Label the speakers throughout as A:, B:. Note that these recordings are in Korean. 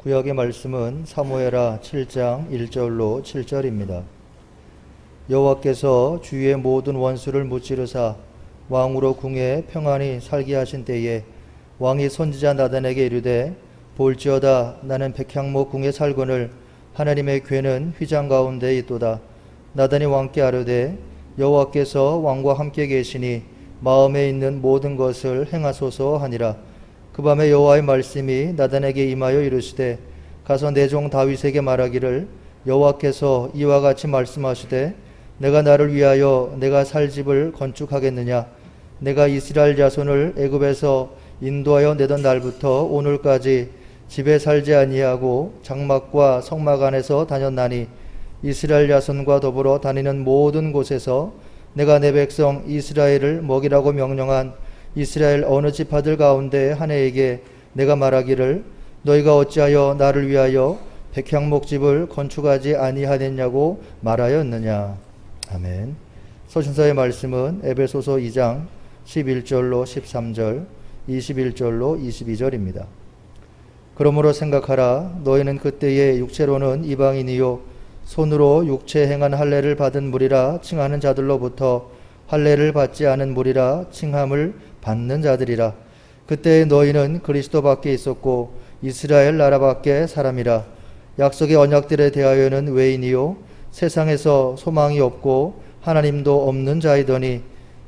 A: 구약의 말씀은 사무엘하 7장 1절로 7절입니다. 여호와께서 주위의 모든 원수를 무찌르사 왕으로 궁에 평안히 살게 하신 때에 왕이 선지자 나단에게 이르되 볼지어다 나는 백향목 궁에 살거늘 하나님의 궤는 휘장 가운데 있도다. 나단이 왕께 아뢰되 여호와께서 왕과 함께 계시니 마음에 있는 모든 것을 행하소서 하니라. 그 밤에 여호와의 말씀이 나단에게 임하여 이르시되 가서 내 종 다윗에게 말하기를 여호와께서 이와 같이 말씀하시되 내가 나를 위하여 내가 살 집을 건축하겠느냐. 내가 이스라엘 자손을 애굽에서 인도하여 내던 날부터 오늘까지 집에 살지 아니하고 장막과 성막 안에서 다녔나니 이스라엘 자손과 더불어 다니는 모든 곳에서 내가 내 백성 이스라엘을 먹이라고 명령한 이스라엘 어느 지파들 가운데 하나에게 내가 말하기를 너희가 어찌하여 나를 위하여 백향목집을 건축하지 아니하겠냐고 말하였느냐. 아멘. 서신서의 말씀은 에베소서 2장 11절로 13절, 21절로 22절입니다. 그러므로 생각하라. 너희는 그때의 육체로는 이방인이요 손으로 육체 행한 할례를 받은 무리라 칭하는 자들로부터 할례를 받지 않은 무리라 칭함을 받는 자들이라. 그때 너희는 그리스도 밖에 있었고 이스라엘 나라 밖에 사람이라. 약속의 언약들에 대하여는 외인이요 세상에서 소망이 없고 하나님도 없는 자이더니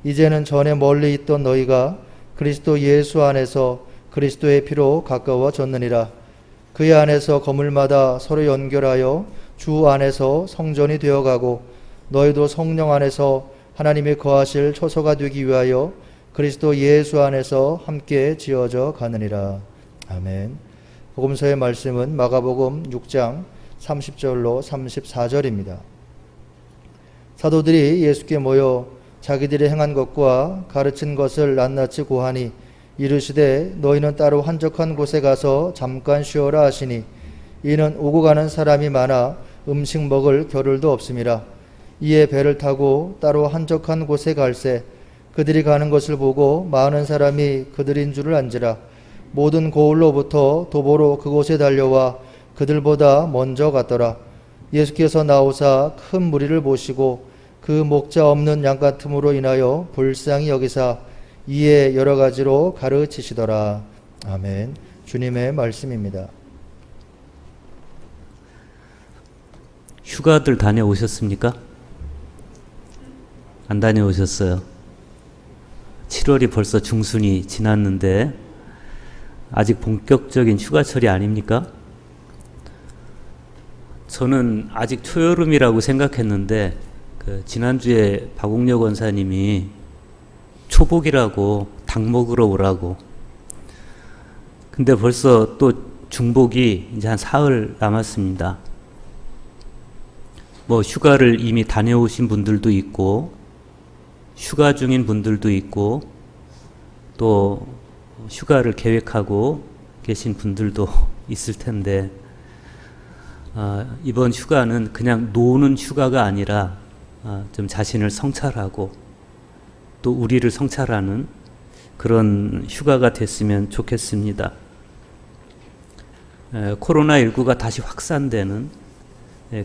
A: 이제는 전에 멀리 있던 너희가 그리스도 예수 안에서 그리스도의 피로 가까워졌느니라. 그의 안에서 거물마다 서로 연결하여 주 안에서 성전이 되어가고 너희도 성령 안에서 하나님이 거하실 처소가 되기 위하여 그리스도 예수 안에서 함께 지어져 가느니라. 아멘. 복음서의 말씀은 마가복음 6장 30절로 34절입니다. 사도들이 예수께 모여 자기들이 행한 것과 가르친 것을 낱낱이 고하니 이르시되 너희는 따로 한적한 곳에 가서 잠깐 쉬어라 하시니 이는 오고 가는 사람이 많아 음식 먹을 겨를도 없음이라. 이에 배를 타고 따로 한적한 곳에 갈새 그들이 가는 것을 보고 많은 사람이 그들인 줄을 안지라. 모든 고을로부터 도보로 그곳에 달려와 그들보다 먼저 갔더라. 예수께서 나오사 큰 무리를 보시고 그 목자 없는 양 같음으로 인하여 불쌍히 여기사 이에 여러 가지로 가르치시더라. 아멘. 주님의 말씀입니다.
B: 휴가들 다녀오셨습니까? 안 다녀오셨어요? 7월이 벌써 중순이 지났는데 아직 본격적인 휴가철이 아닙니까? 저는 아직 초여름이라고 생각했는데 지난주에 박옥녀 권사님이 초복이라고 닭 먹으러 오라고. 근데 벌써 또 중복이 이제 한 사흘 남았습니다. 뭐 휴가를 이미 다녀오신 분들도 있고 휴가 중인 분들도 있고 또 휴가를 계획하고 계신 분들도 있을 텐데 이번 휴가는 그냥 노는 휴가가 아니라 좀 자신을 성찰하고 또 우리를 성찰하는 그런 휴가가 됐으면 좋겠습니다. 코로나19가 다시 확산되는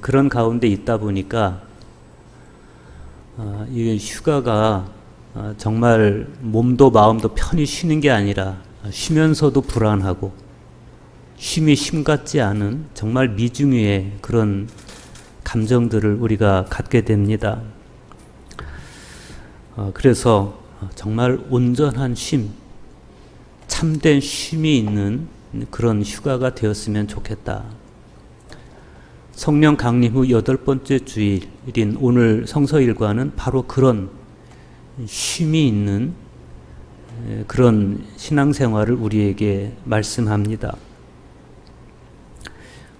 B: 그런 가운데 있다 보니까 이 휴가가 정말 몸도 마음도 편히 쉬는 게 아니라 쉬면서도 불안하고 쉼이 쉼 같지 않은 정말 미중유의 그런 감정들을 우리가 갖게 됩니다. 그래서 정말 온전한 쉼, 참된 쉼이 있는 그런 휴가가 되었으면 좋겠다. 성령 강림 후 8번째 주일인 오늘 성서일과는 바로 그런 쉼이 있는 그런 신앙생활을 우리에게 말씀합니다.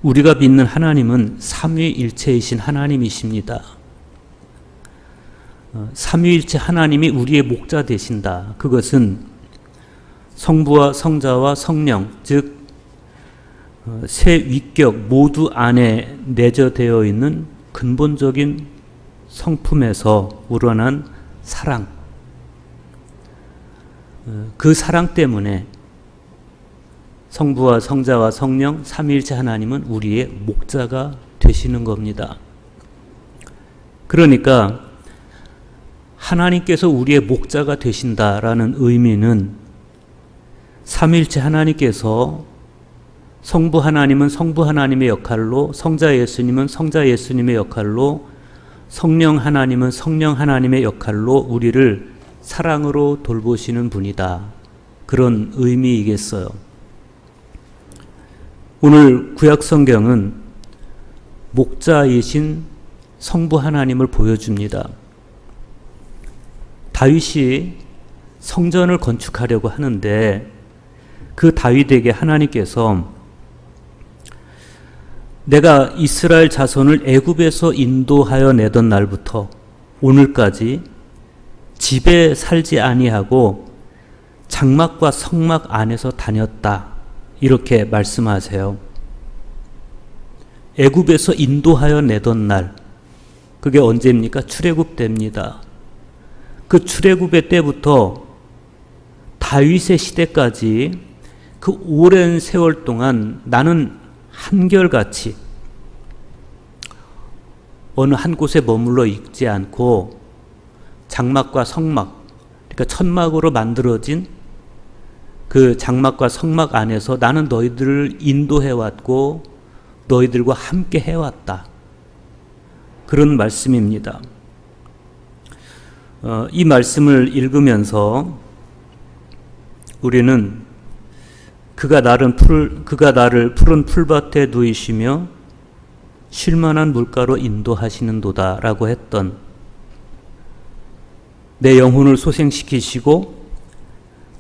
B: 우리가 믿는 하나님은 삼위일체이신 하나님이십니다. 삼위일체 하나님이 우리의 목자 되신다. 그것은 성부와 성자와 성령, 즉 세 위격 모두 안에 내재되어 있는 근본적인 성품에서 우러난 사랑, 그 사랑 때문에 성부와 성자와 성령 삼위일체 하나님은 우리의 목자가 되시는 겁니다. 그러니까 하나님께서 우리의 목자가 되신다라는 의미는 삼위일체 하나님께서 성부 하나님은 성부 하나님의 역할로, 성자 예수님은 성자 예수님의 역할로, 성령 하나님은 성령 하나님의 역할로 우리를 사랑으로 돌보시는 분이다. 그런 의미이겠어요. 오늘 구약 성경은 목자이신 성부 하나님을 보여줍니다. 다윗이 성전을 건축하려고 하는데 그 다윗에게 하나님께서 내가 이스라엘 자손을 애굽에서 인도하여 내던 날부터 오늘까지 집에 살지 아니하고 장막과 성막 안에서 다녔다. 이렇게 말씀하세요. 애굽에서 인도하여 내던 날, 그게 언제입니까? 출애굽 때입니다. 그 출애굽의 때부터 다윗의 시대까지 그 오랜 세월 동안 나는 한결같이 어느 한 곳에 머물러 있지 않고 장막과 성막, 그러니까 천막으로 만들어진 그 장막과 성막 안에서 나는 너희들을 인도해왔고 너희들과 함께 해왔다. 그런 말씀입니다. 이 말씀을 읽으면서 우리는 그가 나를 푸른 풀밭에 누이시며 쉴만한 물가로 인도하시는도다 라고 했던, 내 영혼을 소생시키시고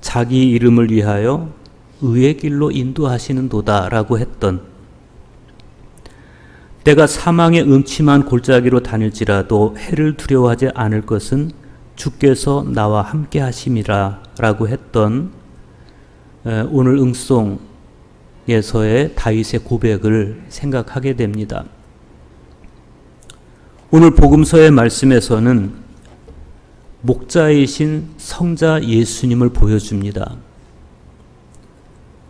B: 자기 이름을 위하여 의의 길로 인도하시는도다 라고 했던, 내가 사망의 음침한 골짜기로 다닐지라도 해를 두려워하지 않을 것은 주께서 나와 함께 하심이라 라고 했던 오늘 응송에서의 다윗의 고백을 생각하게 됩니다. 오늘 복음서의 말씀에서는 목자이신 성자 예수님을 보여줍니다.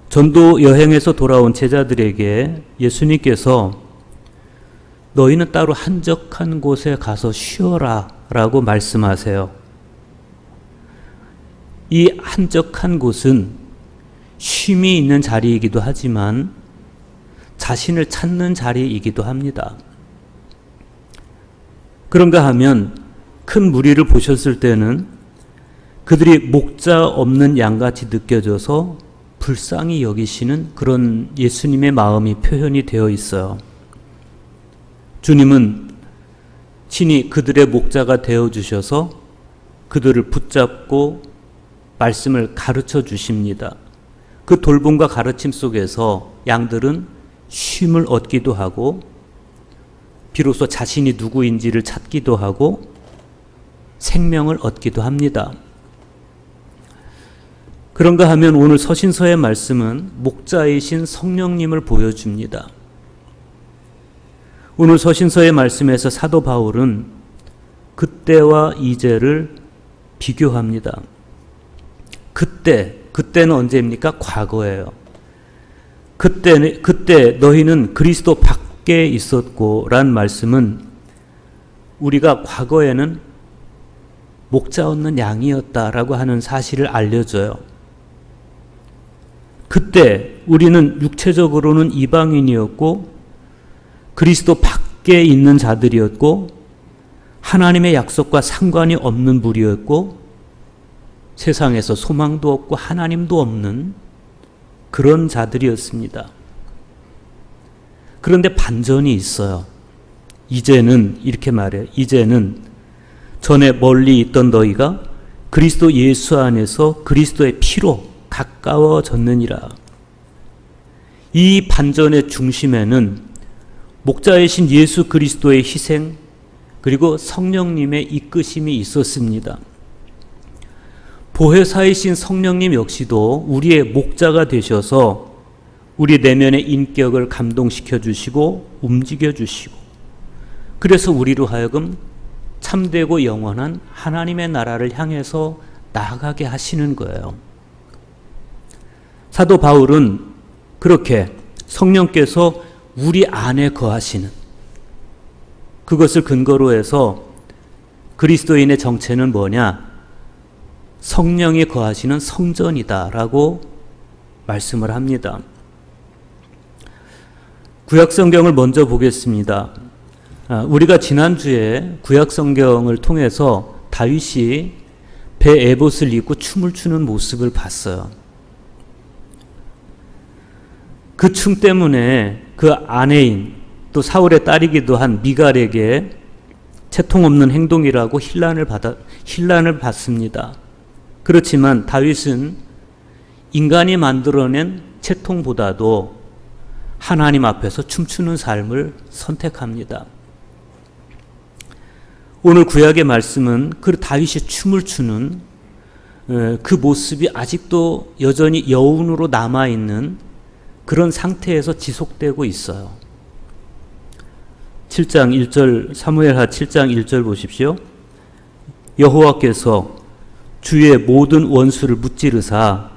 B: 전도 여행에서 돌아온 제자들에게 예수님께서 너희는 따로 한적한 곳에 가서 쉬어라 라고 말씀하세요. 이 한적한 곳은 쉼이 있는 자리이기도 하지만 자신을 찾는 자리이기도 합니다. 그런가 하면 큰 무리를 보셨을 때는 그들이 목자 없는 양같이 느껴져서 불쌍히 여기시는 그런 예수님의 마음이 표현이 되어 있어요. 주님은 친히 그들의 목자가 되어주셔서 그들을 붙잡고 말씀을 가르쳐 주십니다. 그 돌봄과 가르침 속에서 양들은 쉼을 얻기도 하고 비로소 자신이 누구인지를 찾기도 하고 생명을 얻기도 합니다. 그런가 하면 오늘 서신서의 말씀은 목자이신 성령님을 보여줍니다. 오늘 서신서의 말씀에서 사도 바울은 그때와 이제를 비교합니다. 그때는 언제입니까? 과거예요. 그때 너희는 그리스도 밖에 있었고 란 말씀은 우리가 과거에는 목자 없는 양이었다라고 하는 사실을 알려줘요. 그때 우리는 육체적으로는 이방인이었고 그리스도 밖에 있는 자들이었고 하나님의 약속과 상관이 없는 무리였고 세상에서 소망도 없고 하나님도 없는 그런 자들이었습니다. 그런데 반전이 있어요. 이제는 이렇게 말해요. 이제는 전에 멀리 있던 너희가 그리스도 예수 안에서 그리스도의 피로 가까워졌느니라. 이 반전의 중심에는 목자이신 예수 그리스도의 희생 그리고 성령님의 이끄심이 있었습니다. 보혜사이신 성령님 역시도 우리의 목자가 되셔서 우리 내면의 인격을 감동시켜 주시고 움직여 주시고 그래서 우리로 하여금 참되고 영원한 하나님의 나라를 향해서 나아가게 하시는 거예요. 사도 바울은 그렇게 성령께서 우리 안에 거하시는, 그것을 근거로 해서 그리스도인의 정체는 뭐냐? 성령이 거하시는 성전이다라고 말씀을 합니다. 구약성경을 먼저 보겠습니다. 우리가 지난주에 구약성경을 통해서 다윗이 배 에봇을 입고 춤을 추는 모습을 봤어요. 그 춤 때문에 그 아내인 또 사울의 딸이기도 한 미갈에게 채통 없는 행동이라고 힐난을 받습니다. 그렇지만 다윗은 인간이 만들어낸 채통보다도 하나님 앞에서 춤추는 삶을 선택합니다. 오늘 구약의 말씀은 그 다윗이 춤을 추는 그 모습이 아직도 여전히 여운으로 남아있는 그런 상태에서 지속되고 있어요. 7장 1절, 사무엘하 7장 1절 보십시오. 여호와께서 주의 모든 원수를 무찌르사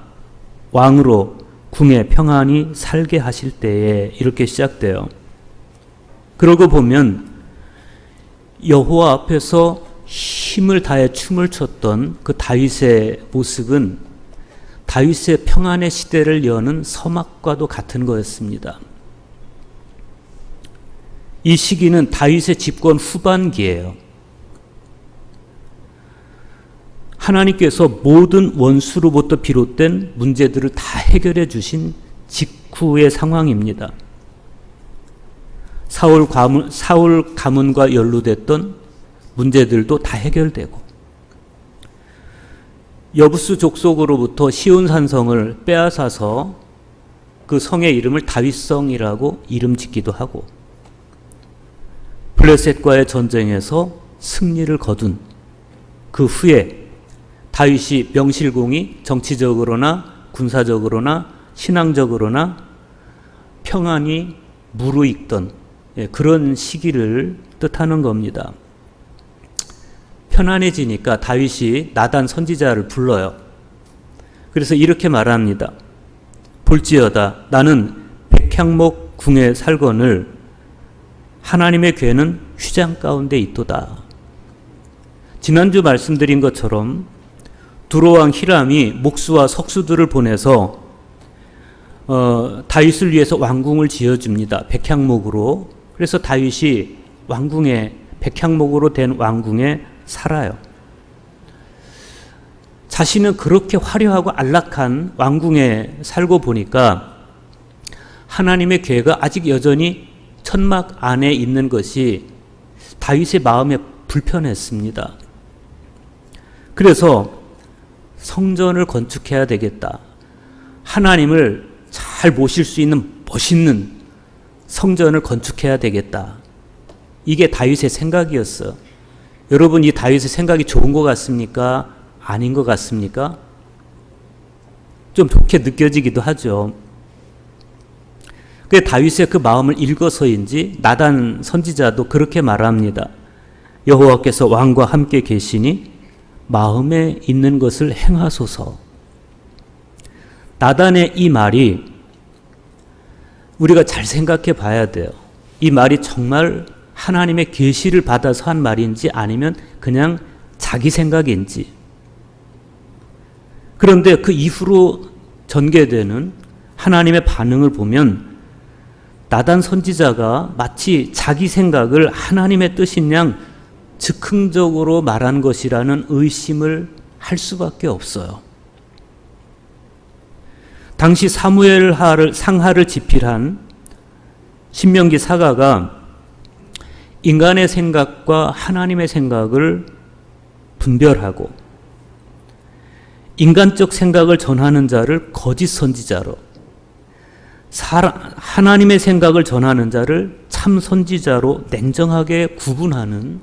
B: 왕으로 궁에 평안히 살게 하실 때에, 이렇게 시작돼요. 그러고 보면 여호와 앞에서 힘을 다해 춤을 췄던 그 다윗의 모습은 다윗의 평안의 시대를 여는 서막과도 같은 거였습니다. 이 시기는 다윗의 집권 후반기예요. 하나님께서 모든 원수로부터 비롯된 문제들을 다 해결해 주신 직후의 상황입니다. 사울 가문과 연루됐던 문제들도 다 해결되고, 여부스 족속으로부터 시온 산성을 빼앗아서 그 성의 이름을 다윗성이라고 이름 짓기도 하고, 블레셋과의 전쟁에서 승리를 거둔 그 후에 다윗이 명실공히 정치적으로나 군사적으로나 신앙적으로나 평안이 무르익던 그런 시기를 뜻하는 겁니다. 편안해지니까 다윗이 나단 선지자를 불러요. 그래서 이렇게 말합니다. 볼지어다 나는 백향목 궁에 살거늘 하나님의 궤는 휘장 가운데 있도다. 지난주 말씀드린 것처럼 두로왕 히람이 목수와 석수들을 보내서 다윗을 위해서 왕궁을 지어줍니다. 백향목으로. 그래서 다윗이 왕궁에, 백향목으로 된 왕궁에 살아요. 자신은 그렇게 화려하고 안락한 왕궁에 살고 보니까 하나님의 궤가 아직 여전히 천막 안에 있는 것이 다윗의 마음에 불편했습니다. 그래서 성전을 건축해야 되겠다. 하나님을 잘 모실 수 있는 멋있는 성전을 건축해야 되겠다. 이게 다윗의 생각이었어. 여러분, 이 다윗의 생각이 좋은 것 같습니까? 아닌 것 같습니까? 좀 좋게 느껴지기도 하죠. 다윗의 그 마음을 읽어서인지 나단 선지자도 그렇게 말합니다. 여호와께서 왕과 함께 계시니 마음에 있는 것을 행하소서. 나단의 이 말이 우리가 잘 생각해 봐야 돼요. 이 말이 정말 하나님의 계시를 받아서 한 말인지 아니면 그냥 자기 생각인지. 그런데 그 이후로 전개되는 하나님의 반응을 보면 나단 선지자가 마치 자기 생각을 하나님의 뜻인 양 즉흥적으로 말한 것이라는 의심을 할 수밖에 없어요. 당시 사무엘 상하를 집필한 신명기 사가가 인간의 생각과 하나님의 생각을 분별하고 인간적 생각을 전하는 자를 거짓 선지자로, 하나님의 생각을 전하는 자를 참 선지자로 냉정하게 구분하는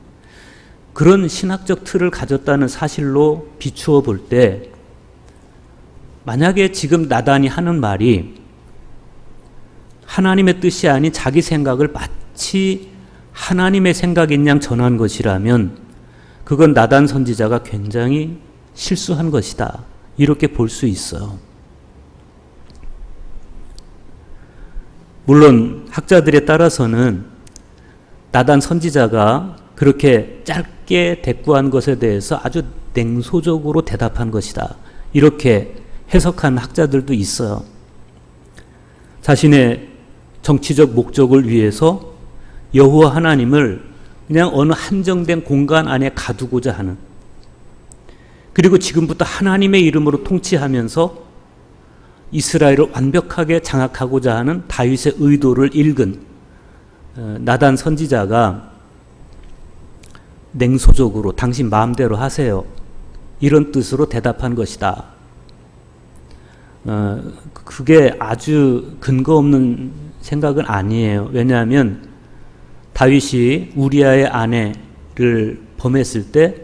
B: 그런 신학적 틀을 가졌다는 사실로 비추어 볼 때, 만약에 지금 나단이 하는 말이 하나님의 뜻이 아닌 자기 생각을 마치 하나님의 생각인 양 전한 것이라면 그건 나단 선지자가 굉장히 실수한 것이다. 이렇게 볼 수 있어요. 물론 학자들에 따라서는 나단 선지자가 그렇게 짧게 대꾸한 것에 대해서 아주 냉소적으로 대답한 것이다, 이렇게 해석한 학자들도 있어요. 자신의 정치적 목적을 위해서 여호와 하나님을 그냥 어느 한정된 공간 안에 가두고자 하는, 그리고 지금부터 하나님의 이름으로 통치하면서 이스라엘을 완벽하게 장악하고자 하는 다윗의 의도를 읽은 나단 선지자가 냉소적으로 당신 마음대로 하세요, 이런 뜻으로 대답한 것이다. 그게 아주 근거 없는 생각은 아니에요. 왜냐하면 다윗이 우리아의 아내를 범했을 때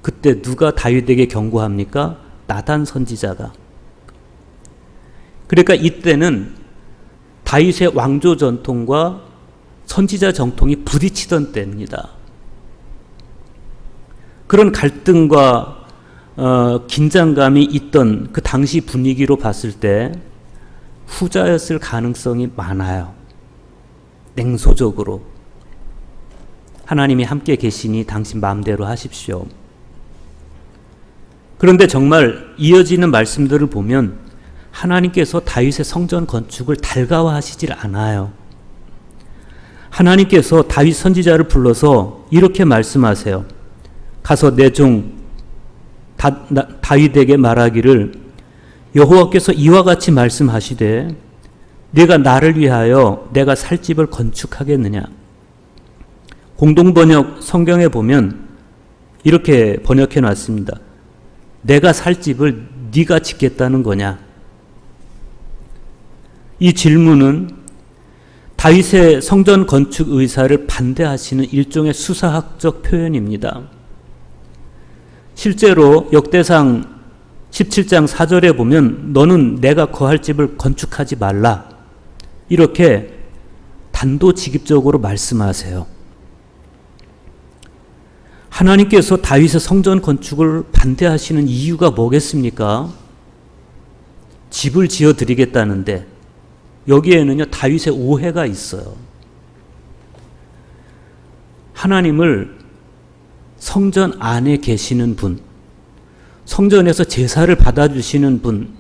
B: 그때 누가 다윗에게 경고합니까? 나단 선지자가. 그러니까 이때는 다윗의 왕조 전통과 선지자 정통이 부딪히던 때입니다. 그런 갈등과 긴장감이 있던 그 당시 분위기로 봤을 때 후자였을 가능성이 많아요. 냉소적으로 하나님이 함께 계시니 당신 마음대로 하십시오. 그런데 정말 이어지는 말씀들을 보면 하나님께서 다윗의 성전 건축을 달가워하시질 않아요. 하나님께서 다윗 선지자를 불러서 이렇게 말씀하세요. 가서 내 종 다윗에게 말하기를 여호와께서 이와 같이 말씀하시되 네가 나를 위하여 내가 살 집을 건축하겠느냐. 공동번역 성경에 보면 이렇게 번역해 놨습니다. 내가 살 집을 네가 짓겠다는 거냐. 이 질문은 다윗의 성전 건축 의사를 반대하시는 일종의 수사학적 표현입니다. 실제로 역대상 17장 4절에 보면 너는 내가 거할 집을 건축하지 말라, 이렇게 단도직입적으로 말씀하세요. 하나님께서 다윗의 성전 건축을 반대하시는 이유가 뭐겠습니까? 집을 지어 드리겠다는데 여기에는요 다윗의 오해가 있어요. 하나님을 성전 안에 계시는 분, 성전에서 제사를 받아주시는 분,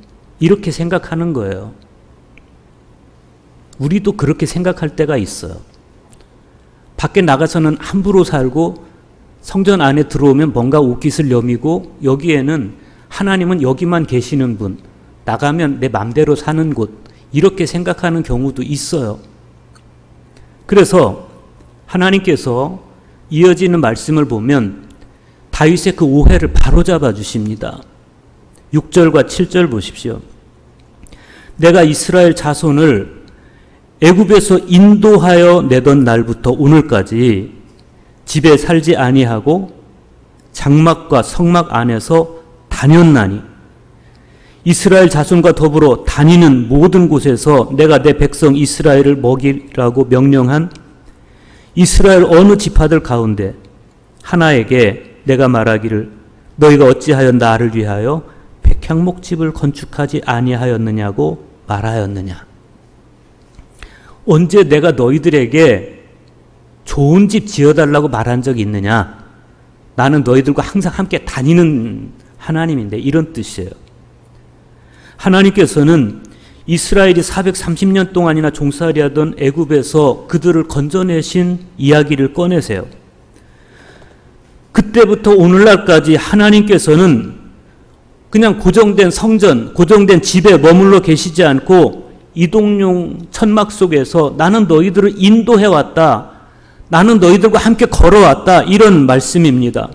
B: 이렇게 생각하는 거예요. 우리도 그렇게 생각할 때가 있어요. 밖에 나가서는 함부로 살고 성전 안에 들어오면 뭔가 옷깃을 여미고 여기에는 하나님은 여기만 계시는 분, 나가면 내 맘대로 사는 곳, 이렇게 생각하는 경우도 있어요. 그래서 하나님께서 이어지는 말씀을 보면 다윗의 그 오해를 바로잡아 주십니다. 6절과 7절 보십시오. 내가 이스라엘 자손을 애굽에서 인도하여 내던 날부터 오늘까지 집에 살지 아니하고 장막과 성막 안에서 다녔나니 이스라엘 자손과 더불어 다니는 모든 곳에서 내가 내 백성 이스라엘을 먹이라고 명령한 이스라엘 어느 지파들 가운데 하나에게 내가 말하기를 너희가 어찌하여 나를 위하여 백향목집을 건축하지 아니하였느냐고 말하였느냐. 언제 내가 너희들에게 좋은 집 지어달라고 말한 적이 있느냐. 나는 너희들과 항상 함께 다니는 하나님인데, 이런 뜻이에요. 하나님께서는 이스라엘이 430년 동안이나 종살이하던 애굽에서 그들을 건져내신 이야기를 꺼내세요. 그때부터 오늘날까지 하나님께서는 그냥 고정된 성전, 고정된 집에 머물러 계시지 않고 이동용 천막 속에서 나는 너희들을 인도해왔다, 나는 너희들과 함께 걸어왔다, 이런 말씀입니다.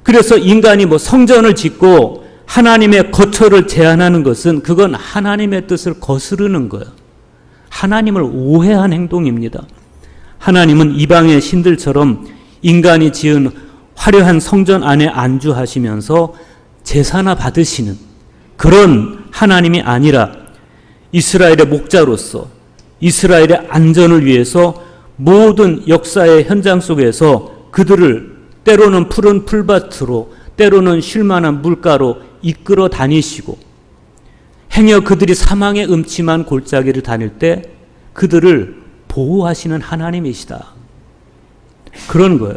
B: 그래서 인간이 성전을 짓고 하나님의 거처를 제한하는 것은 그건 하나님의 뜻을 거스르는 거예요. 하나님을 오해한 행동입니다. 하나님은 이방의 신들처럼 인간이 지은 화려한 성전 안에 안주하시면서 제사나 받으시는 그런 하나님이 아니라 이스라엘의 목자로서 이스라엘의 안전을 위해서 모든 역사의 현장 속에서 그들을 때로는 푸른 풀밭으로, 때로는 쉴만한 물가로 이끌어 다니시고 행여 그들이 사망의 음침한 골짜기를 다닐 때 그들을 보호하시는 하나님이시다. 그런 거예요.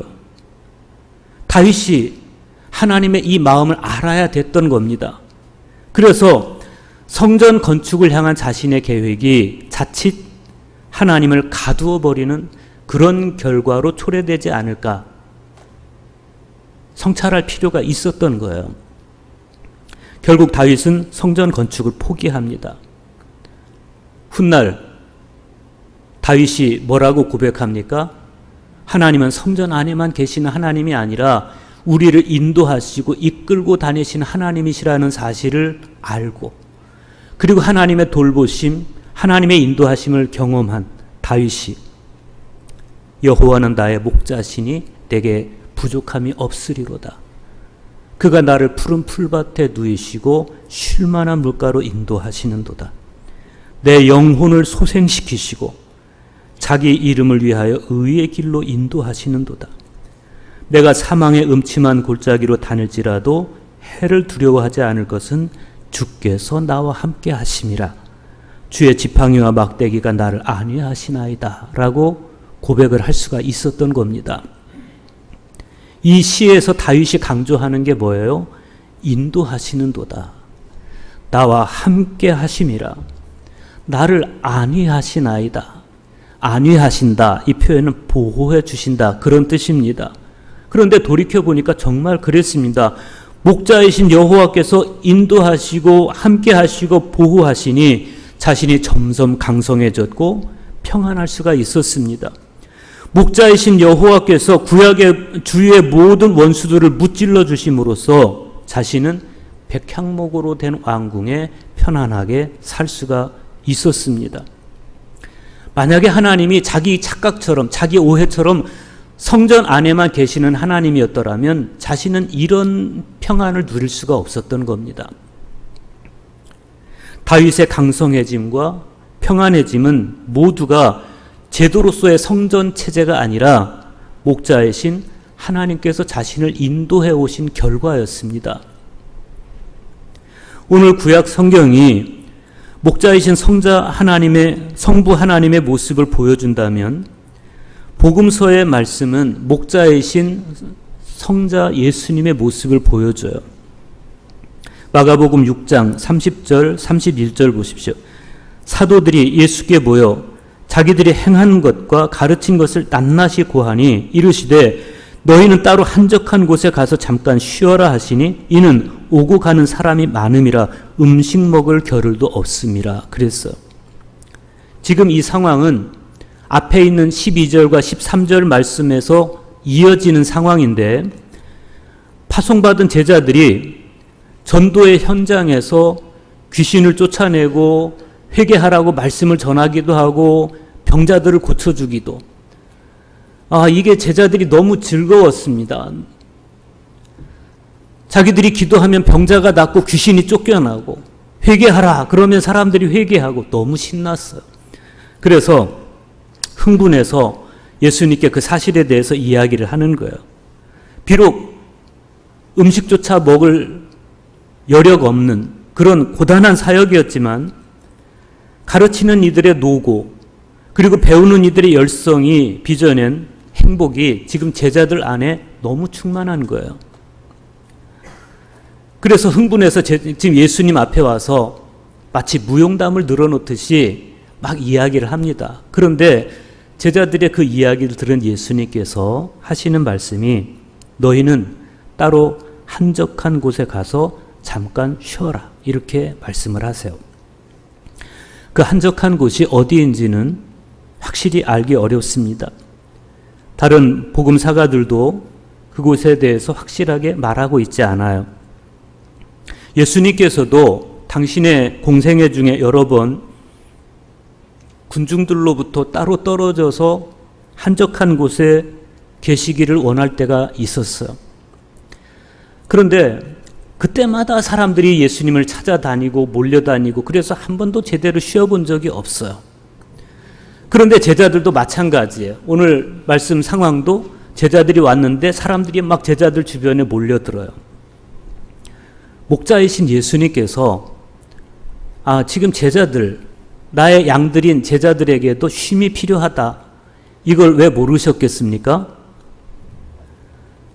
B: 다윗이 하나님의 이 마음을 알아야 됐던 겁니다. 그래서 성전 건축을 향한 자신의 계획이 자칫 하나님을 가두어 버리는 그런 결과로 초래되지 않을까 성찰할 필요가 있었던 거예요. 결국 다윗은 성전 건축을 포기합니다. 훗날 다윗이 뭐라고 고백합니까? 하나님은 성전 안에만 계시는 하나님이 아니라 우리를 인도하시고 이끌고 다니시는 하나님이시라는 사실을 알고, 그리고 하나님의 돌보심, 하나님의 인도하심을 경험한 다윗이 여호와는 나의 목자시니 내게 부족함이 없으리로다. 그가 나를 푸른 풀밭에 누이시고 쉴 만한 물가로 인도하시는도다. 내 영혼을 소생시키시고 자기 이름을 위하여 의의 길로 인도하시는도다. 내가 사망의 음침한 골짜기로 다닐지라도 해를 두려워하지 않을 것은 주께서 나와 함께 하심이라. 주의 지팡이와 막대기가 나를 안위하시나이다 라고 고백을 할 수가 있었던 겁니다. 이 시에서 다윗이 강조하는 게 뭐예요? 인도하시는도다. 나와 함께 하심이라. 나를 안위하시나이다. 안위하신다. 이 표현은 보호해 주신다. 그런 뜻입니다. 그런데 돌이켜보니까 정말 그랬습니다. 목자이신 여호와께서 인도하시고 함께 하시고 보호하시니 자신이 점점 강성해졌고 평안할 수가 있었습니다. 목자이신 여호와께서 구약의 주위의 모든 원수들을 무찔러 주심으로써 자신은 백향목으로 된 왕궁에 편안하게 살 수가 있었습니다. 만약에 하나님이 자기 착각처럼 자기 오해처럼 성전 안에만 계시는 하나님이었더라면 자신은 이런 평안을 누릴 수가 없었던 겁니다. 다윗의 강성해짐과 평안해짐은 모두가 제도로서의 성전 체제가 아니라 목자이신 하나님께서 자신을 인도해 오신 결과였습니다. 오늘 구약 성경이 목자이신 성부 하나님의 모습을 보여준다면 복음서의 말씀은 목자이신 성자 예수님의 모습을 보여줘요. 마가복음 6장 30절 31절 보십시오. 사도들이 예수께 모여 자기들이 행한 것과 가르친 것을 낱낱이 고하니 이르시되 너희는 따로 한적한 곳에 가서 잠깐 쉬어라 하시니 이는 오고 가는 사람이 많음이라 음식 먹을 겨를도 없음이라 그랬어요. 지금 이 상황은 앞에 있는 12절과 13절 말씀에서 이어지는 상황인데 파송받은 제자들이 전도의 현장에서 귀신을 쫓아내고 회개하라고 말씀을 전하기도 하고 병자들을 고쳐주기도, 이게 제자들이 너무 즐거웠습니다. 자기들이 기도하면 병자가 낫고 귀신이 쫓겨나고 회개하라 그러면 사람들이 회개하고 너무 신났어요. 그래서 흥분해서 예수님께 그 사실에 대해서 이야기를 하는 거예요. 비록 음식조차 먹을 여력 없는 그런 고단한 사역이었지만 가르치는 이들의 노고 그리고 배우는 이들의 열성이 빚어낸 행복이 지금 제자들 안에 너무 충만한 거예요. 그래서 흥분해서 지금 예수님 앞에 와서 마치 무용담을 늘어놓듯이 막 이야기를 합니다. 그런데 제자들의 그 이야기를 들은 예수님께서 하시는 말씀이 너희는 따로 한적한 곳에 가서 잠깐 쉬어라 이렇게 말씀을 하세요. 그 한적한 곳이 어디인지는 확실히 알기 어렵습니다. 다른 복음사가들도 그곳에 대해서 확실하게 말하고 있지 않아요. 예수님께서도 당신의 공생애 중에 여러 번 군중들로부터 따로 떨어져서 한적한 곳에 계시기를 원할 때가 있었어요. 그런데 그때마다 사람들이 예수님을 찾아다니고 몰려다니고 그래서 한 번도 제대로 쉬어본 적이 없어요. 그런데 제자들도 마찬가지예요. 오늘 말씀 상황도 제자들이 왔는데 사람들이 막 제자들 주변에 몰려들어요. 목자이신 예수님께서 지금 제자들 나의 양들인 제자들에게도 쉼이 필요하다. 이걸 왜 모르셨겠습니까?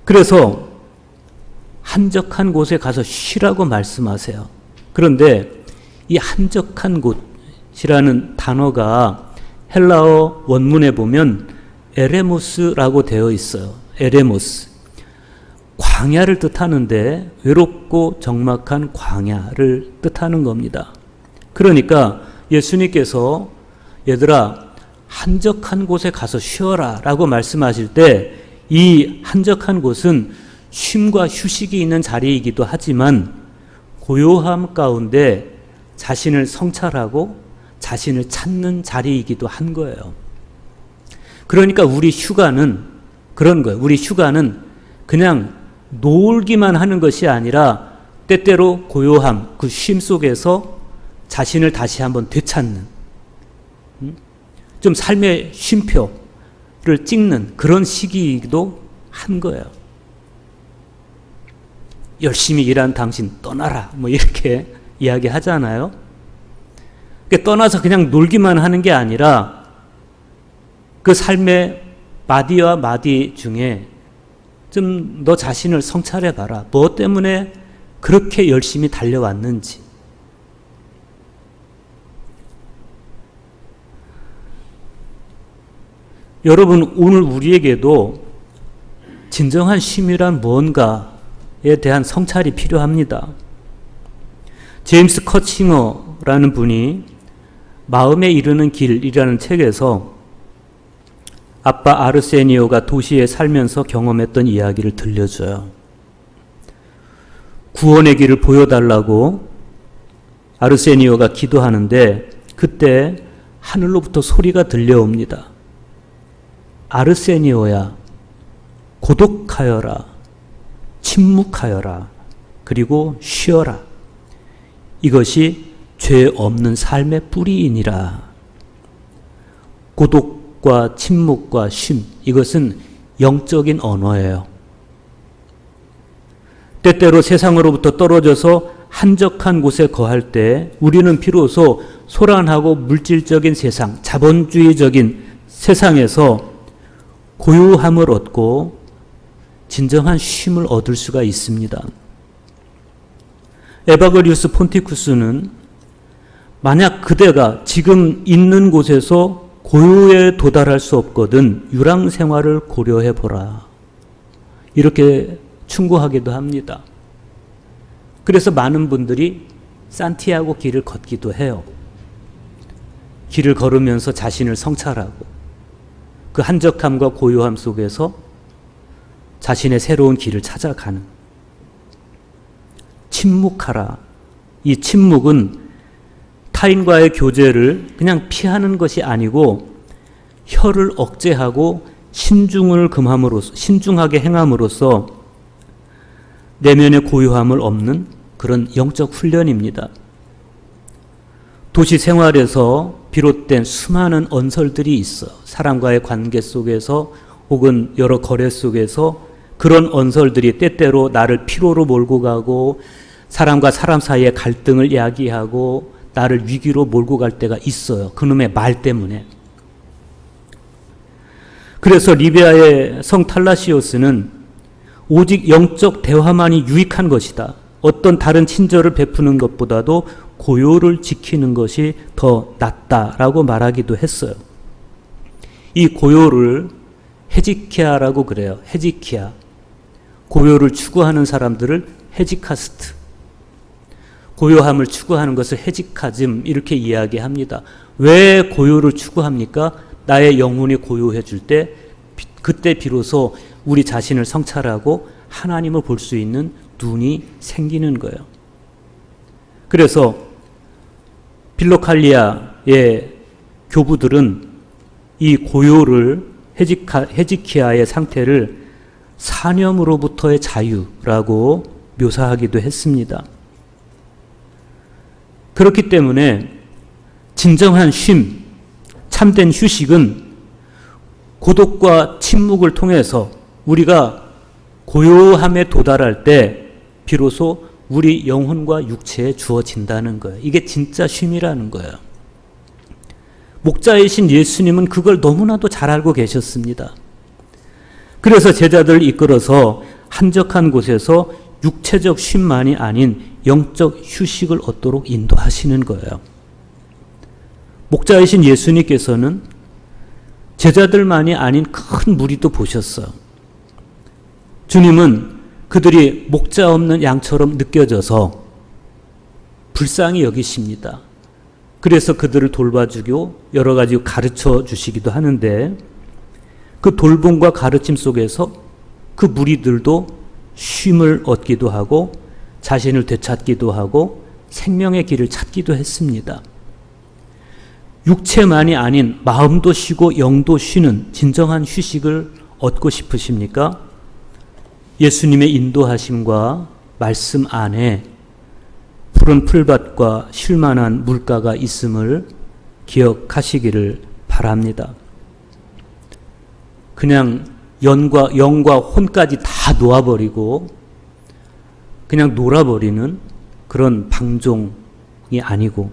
B: 그래서 한적한 곳에 가서 쉬라고 말씀하세요. 그런데 이 한적한 곳이라는 단어가 헬라어 원문에 보면 에레모스라고 되어 있어요. 에레모스. 광야를 뜻하는데 외롭고 적막한 광야를 뜻하는 겁니다. 그러니까 예수님께서 얘들아 한적한 곳에 가서 쉬어라 라고 말씀하실 때 이 한적한 곳은 쉼과 휴식이 있는 자리이기도 하지만 고요함 가운데 자신을 성찰하고 자신을 찾는 자리이기도 한 거예요. 그러니까 우리 휴가는 그런 거예요. 우리 휴가는 그냥 놀기만 하는 것이 아니라 때때로 고요함, 그 쉼 속에서 자신을 다시 한번 되찾는, 좀 삶의 쉼표를 찍는 그런 시기이기도 한 거예요. 열심히 일한 당신 떠나라 뭐 이렇게 이야기하잖아요. 그러니까 떠나서 그냥 놀기만 하는 게 아니라 그 삶의 마디와 마디 중에 좀 너 자신을 성찰해 봐라. 뭐 때문에 그렇게 열심히 달려왔는지. 여러분, 오늘 우리에게도 진정한 쉼이란 뭔가에 대한 성찰이 필요합니다. 제임스 커칭어라는 분이 마음에 이르는 길이라는 책에서 아빠 아르세니오가 도시에 살면서 경험했던 이야기를 들려줘요. 구원의 길을 보여달라고 아르세니오가 기도하는데 그때 하늘로부터 소리가 들려옵니다. 아르세니오야, 고독하여라, 침묵하여라, 그리고 쉬어라. 이것이 죄 없는 삶의 뿌리이니라. 고독과 침묵과 쉼, 이것은 영적인 언어예요. 때때로 세상으로부터 떨어져서 한적한 곳에 거할 때 우리는 비로소 소란하고 물질적인 세상, 자본주의적인 세상에서 고요함을 얻고 진정한 쉼을 얻을 수가 있습니다. 에바그리우스 폰티쿠스는 만약 그대가 지금 있는 곳에서 고요에 도달할 수 없거든 유랑 생활을 고려해 보라. 이렇게 충고하기도 합니다. 그래서 많은 분들이 산티아고 길을 걷기도 해요. 길을 걸으면서 자신을 성찰하고 그 한적함과 고요함 속에서 자신의 새로운 길을 찾아가는. 침묵하라. 이 침묵은 타인과의 교제를 그냥 피하는 것이 아니고 혀를 억제하고 신중하게 행함으로써 내면의 고요함을 얻는 그런 영적 훈련입니다. 도시 생활에서 비롯된 수많은 언설들이 있어. 사람과의 관계 속에서 혹은 여러 거래 속에서 그런 언설들이 때때로 나를 피로로 몰고 가고 사람과 사람 사이의 갈등을 야기하고 나를 위기로 몰고 갈 때가 있어요. 그놈의 말 때문에. 그래서 리비아의 성 탈라시오스는 오직 영적 대화만이 유익한 것이다. 어떤 다른 친절을 베푸는 것보다도 고요를 지키는 것이 더 낫다라고 말하기도 했어요. 이 고요를 헤지키아라고 그래요. 헤지키아. 고요를 추구하는 사람들을 헤지카스트. 고요함을 추구하는 것을 헤지카즘 이렇게 이야기합니다. 왜 고요를 추구합니까? 나의 영혼이 고요해질 때 그때 비로소 우리 자신을 성찰하고 하나님을 볼 수 있는 눈이 생기는 거예요. 그래서 빌로칼리아의 교부들은 이 고요를 헤지키아의 상태를 사념으로부터의 자유라고 묘사하기도 했습니다. 그렇기 때문에 진정한 쉼, 참된 휴식은 고독과 침묵을 통해서 우리가 고요함에 도달할 때 비로소 우리 영혼과 육체에 주어진다는 거예요. 이게 진짜 쉼이라는 거예요. 목자이신 예수님은 그걸 너무나도 잘 알고 계셨습니다. 그래서 제자들을 이끌어서 한적한 곳에서 육체적 쉼만이 아닌 영적 휴식을 얻도록 인도하시는 거예요. 목자이신 예수님께서는 제자들만이 아닌 큰 무리도 보셨어요. 주님은 그들이 목자 없는 양처럼 느껴져서 불쌍히 여기십니다. 그래서 그들을 돌봐주고 여러 가지 가르쳐 주시기도 하는데 그 돌봄과 가르침 속에서 그 무리들도 쉼을 얻기도 하고 자신을 되찾기도 하고 생명의 길을 찾기도 했습니다. 육체만이 아닌 마음도 쉬고 영도 쉬는 진정한 휴식을 얻고 싶으십니까? 예수님의 인도하심과 말씀 안에 푸른 풀밭과 쉴만한 물가가 있음을 기억하시기를 바랍니다. 그냥 영과 혼까지 다 놓아버리고 그냥 놀아버리는 그런 방종이 아니고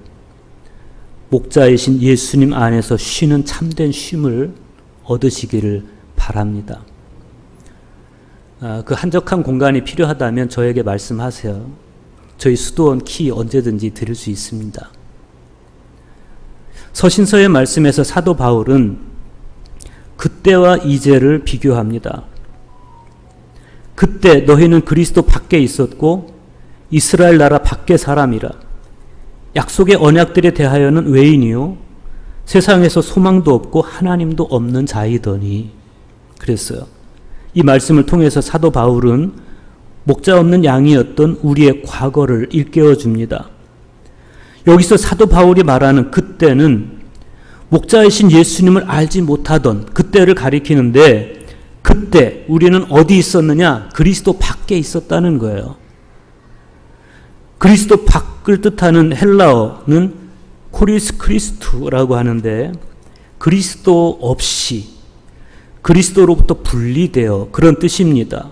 B: 목자이신 예수님 안에서 쉬는 참된 쉼을 얻으시기를 바랍니다. 그 한적한 공간이 필요하다면 저에게 말씀하세요. 저희 수도원 키 언제든지 드릴 수 있습니다. 서신서의 말씀에서 사도 바울은 그때와 이제를 비교합니다. 그때 너희는 그리스도 밖에 있었고 이스라엘 나라 밖의 사람이라. 약속의 언약들에 대하여는 외인이요 세상에서 소망도 없고 하나님도 없는 자이더니 그랬어요. 이 말씀을 통해서 사도 바울은 목자 없는 양이었던 우리의 과거를 일깨워 줍니다. 여기서 사도 바울이 말하는 그때는 목자이신 예수님을 알지 못하던 그때를 가리키는데 그때 우리는 어디 있었느냐? 그리스도 밖에 있었다는 거예요. 그리스도 밖을 뜻하는 헬라어는 코리스 크리스투라고 하는데 그리스도 없이 그리스도로부터 분리되어 그런 뜻입니다.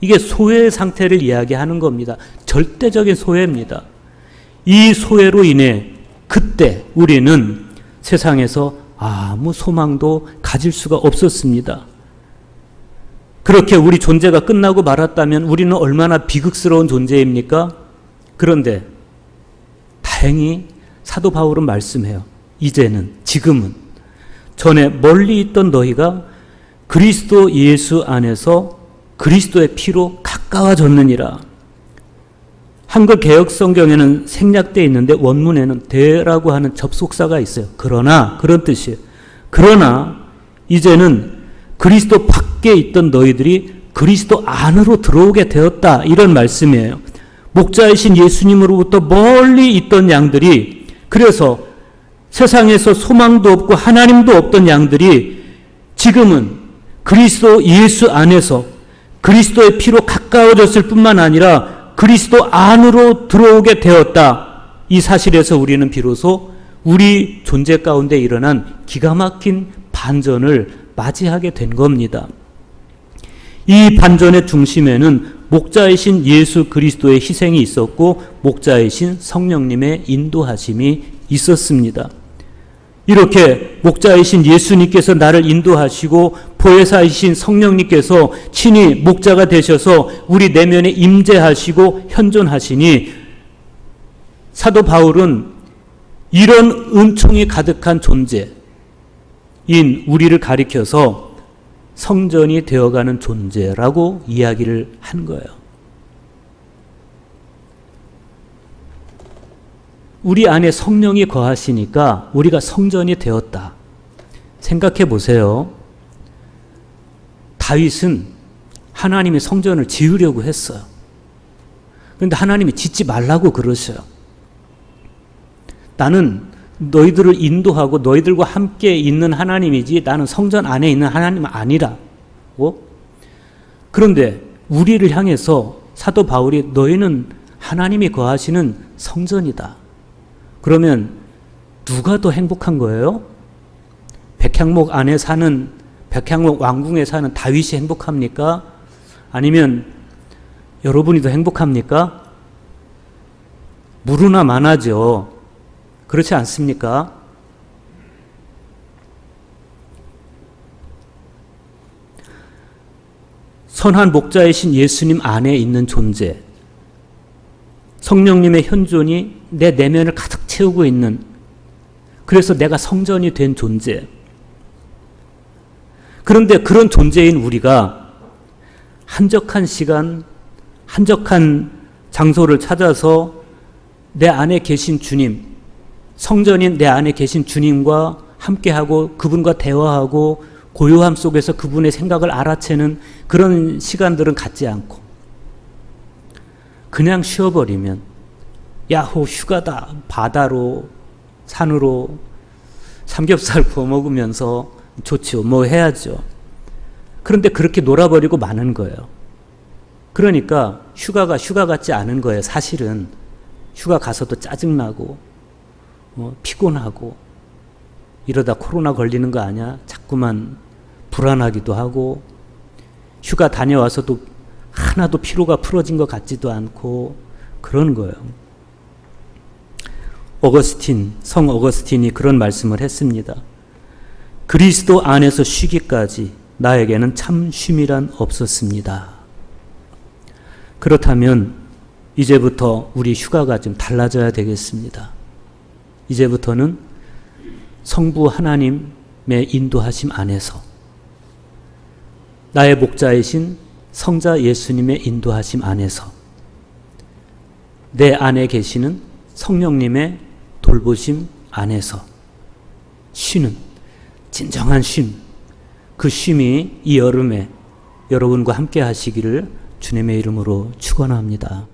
B: 이게 소외의 상태를 이야기하는 겁니다. 절대적인 소외입니다. 이 소외로 인해 그때 우리는 세상에서 아무 소망도 가질 수가 없었습니다. 그렇게 우리 존재가 끝나고 말았다면 우리는 얼마나 비극스러운 존재입니까? 그런데 다행히 사도 바울은 말씀해요. 이제는, 지금은 전에 멀리 있던 너희가 그리스도 예수 안에서 그리스도의 피로 가까워졌느니라. 한글 개역 성경에는 생략되어 있는데 원문에는 대라고 하는 접속사가 있어요. 그러나, 그런 뜻이에요. 그러나 이제는 그리스도 밖에 있던 너희들이 그리스도 안으로 들어오게 되었다. 이런 말씀이에요. 목자이신 예수님으로부터 멀리 있던 양들이, 그래서 세상에서 소망도 없고 하나님도 없던 양들이 지금은 그리스도 예수 안에서 그리스도의 피로 가까워졌을 뿐만 아니라 그리스도 안으로 들어오게 되었다. 이 사실에서 우리는 비로소 우리 존재 가운데 일어난 기가 막힌 반전을 맞이하게 된 겁니다. 이 반전의 중심에는 목자이신 예수 그리스도의 희생이 있었고 목자이신 성령님의 인도하심이 있었습니다. 이렇게 목자이신 예수님께서 나를 인도하시고 보혜사이신 성령님께서 친히 목자가 되셔서 우리 내면에 임재하시고 현존하시니 사도 바울은 이런 은총이 가득한 존재인 우리를 가리켜서 성전이 되어가는 존재라고 이야기를 한 거예요. 우리 안에 성령이 거하시니까 우리가 성전이 되었다. 생각해 보세요. 다윗은 하나님의 성전을 지으려고 했어요. 그런데 하나님이 짓지 말라고 그러셔요. 나는 너희들을 인도하고 너희들과 함께 있는 하나님이지 나는 성전 안에 있는 하나님은 아니라고. 그런데 우리를 향해서 사도 바울이 너희는 하나님이 거하시는 성전이다. 그러면 누가 더 행복한 거예요? 백향목 안에 사는, 백향목 왕궁에 사는 다윗이 행복합니까? 아니면 여러분이 더 행복합니까? 무르나 만하죠. 그렇지 않습니까? 선한 목자이신 예수님 안에 있는 존재, 성령님의 현존이 내 내면을 가득 채우고 있는, 그래서 내가 성전이 된 존재. 그런데 그런 존재인 우리가 한적한 시간, 한적한 장소를 찾아서 내 안에 계신 주님, 성전인 내 안에 계신 주님과 함께하고 그분과 대화하고 고요함 속에서 그분의 생각을 알아채는 그런 시간들은 갖지 않고 그냥 쉬어버리면 야호 휴가다, 바다로 산으로 삼겹살 구워 먹으면서 좋죠, 뭐 해야죠. 그런데 그렇게 놀아버리고 마는 거예요. 그러니까 휴가가 휴가 같지 않은 거예요. 사실은 휴가 가서도 짜증나고 피곤하고 이러다 코로나 걸리는 거 아니야? 자꾸만 불안하기도 하고, 휴가 다녀와서도 하나도 피로가 풀어진 것 같지도 않고 그런 거예요. 성 어거스틴이 그런 말씀을 했습니다. 그리스도 안에서 쉬기까지 나에게는 참 쉼이란 없었습니다. 그렇다면 이제부터 우리 휴가가 좀 달라져야 되겠습니다. 이제부터는 성부 하나님의 인도하심 안에서, 나의 목자이신 성자 예수님의 인도하심 안에서, 내 안에 계시는 성령님의 돌보심 안에서 쉬는 진정한 쉼, 그 쉼이 이 여름에 여러분과 함께 하시기를 주님의 이름으로 축원합니다.